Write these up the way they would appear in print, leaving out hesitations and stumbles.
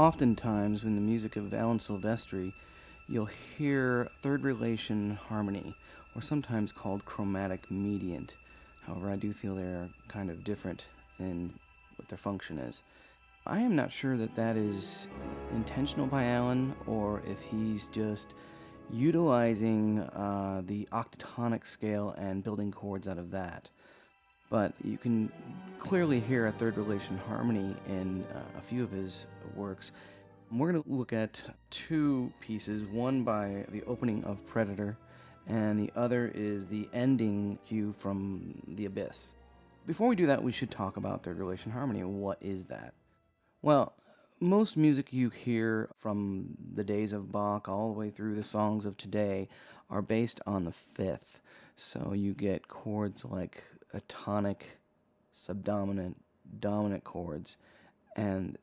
Oftentimes, in the music of Alan Silvestri, you'll hear third relation harmony, or sometimes called chromatic mediant. However, I do feel they're kind of different in what their function is. I am not sure that that is intentional by Alan, or if he's just utilizing the octatonic scale and building chords out of that. But you can clearly hear a third relation harmony in a few of his works. We're going to look at two pieces, one by the opening of Predator, and the other is the ending cue from The Abyss. Before we do that, we should talk about third relation harmony. What is that? Well, most music you hear from the days of Bach all the way through the songs of today are based on the fifth. So you get chords like a tonic, subdominant, dominant chords, and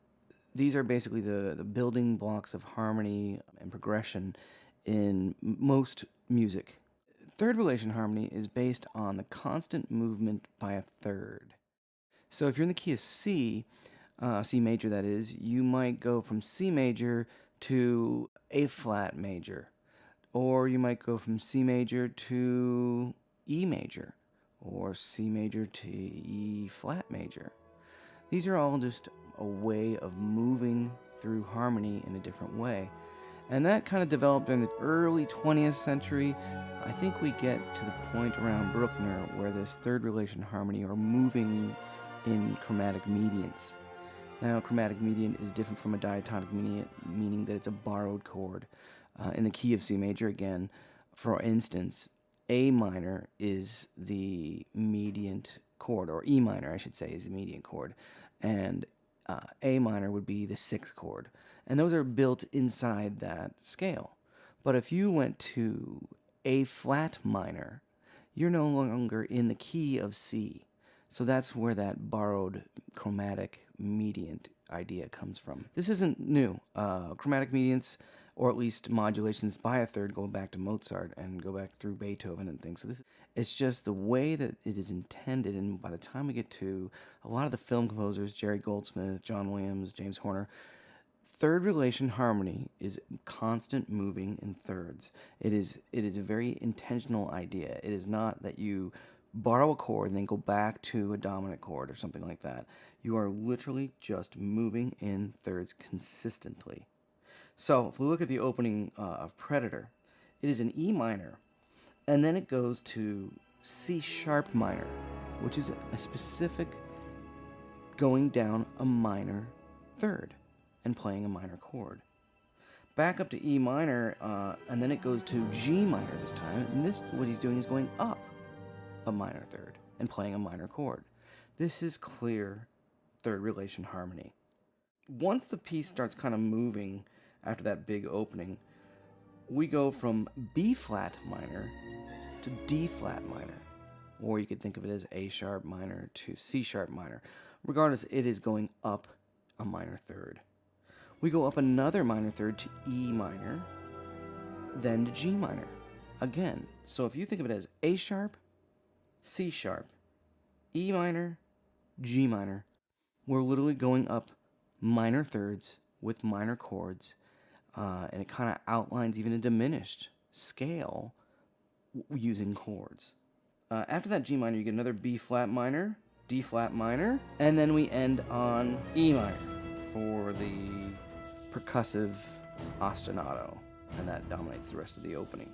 these are basically the building blocks of harmony and progression in most music. Third relation harmony is based on the constant movement by a third. So if you're in the key of C, C major that is, you might go from C major to A flat major, or you might go from C major to E major, or C major to E flat major. These are all just a way of moving through harmony in a different way. And that kind of developed in the early 20th century. I think we get to the point around Bruckner where this third relation harmony are moving in chromatic mediants. Now, chromatic mediant is different from a diatonic mediant, meaning that it's a borrowed chord. In the key of C major, again, for instance, A minor is the mediant chord, or E minor, I should say, is the mediant chord, and A minor would be the sixth chord. And those are built inside that scale. But if you went to A flat minor, you're no longer in the key of C. So that's where that borrowed chromatic mediant idea comes from. This isn't new. Chromatic mediants, or at least modulations by a third, go back to Mozart and go back through Beethoven and things. So it's just the way that it is intended, and by the time we get to a lot of the film composers, Jerry Goldsmith, John Williams, James Horner, third relation harmony is constant moving in thirds. It is a very intentional idea. It is not that you borrow a chord and then go back to a dominant chord or something like that. You are literally just moving in thirds consistently. So if we look at the opening of Predator, it is an E minor, and then it goes to C sharp minor, which is a specific going down a minor third and playing a minor chord. Back up to E minor, and then it goes to G minor this time, and this, what he's doing is going up a minor third and playing a minor chord. This is clear third relation harmony. Once the piece starts kind of moving after that big opening, we go from B flat minor to D flat minor, or you could think of it as A sharp minor to C sharp minor. Regardless, it is going up a minor third. We go up another minor third to E minor, then to G minor again. So if you think of it as A sharp, C sharp, E minor, G minor, we're literally going up minor thirds with minor chords, and it kind of outlines even a diminished scale using chords. After that G minor, you get another B flat minor, D flat minor, and then we end on E minor for the percussive ostinato, and that dominates the rest of the opening.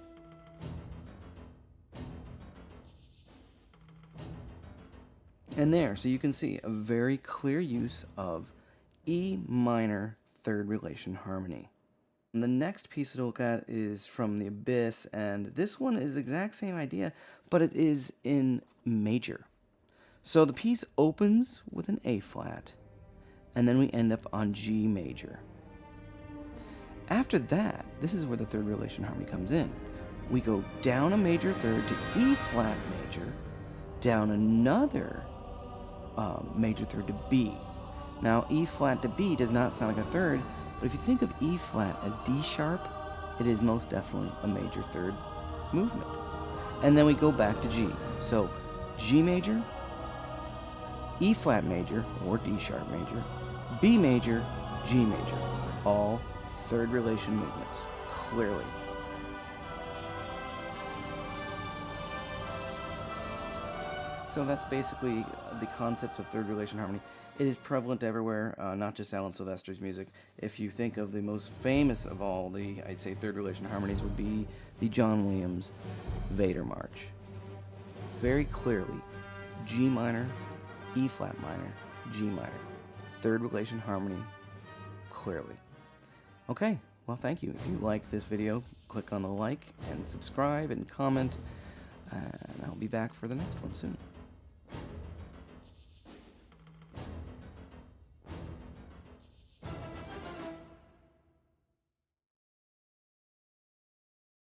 And there, so you can see a very clear use of E minor third relation harmony. And the next piece to look at is from The Abyss, and this one is the exact same idea, but it is in major. So the piece opens with an A flat, and then we end up on G major. After that, this is where the third relation harmony comes in. We go down a major third to E flat major, down another major third to B. Now, E flat to B does not sound like a third, but if you think of E flat as D sharp, it is most definitely a major third movement. And then we go back to G. So G major, E flat major, or D sharp major, B major, G major. all third relation movements, clearly. So that's basically the concept of third relation harmony. It is prevalent everywhere, not just Alan Silvestri's music. If you think of the most famous of all the, I'd say, third relation harmonies would be the John Williams Vader March. Very clearly, G minor, E flat minor, G minor. Third relation harmony, clearly. Okay, well, thank you. If you like this video, click on the like and subscribe and comment, and I'll be back for the next one soon.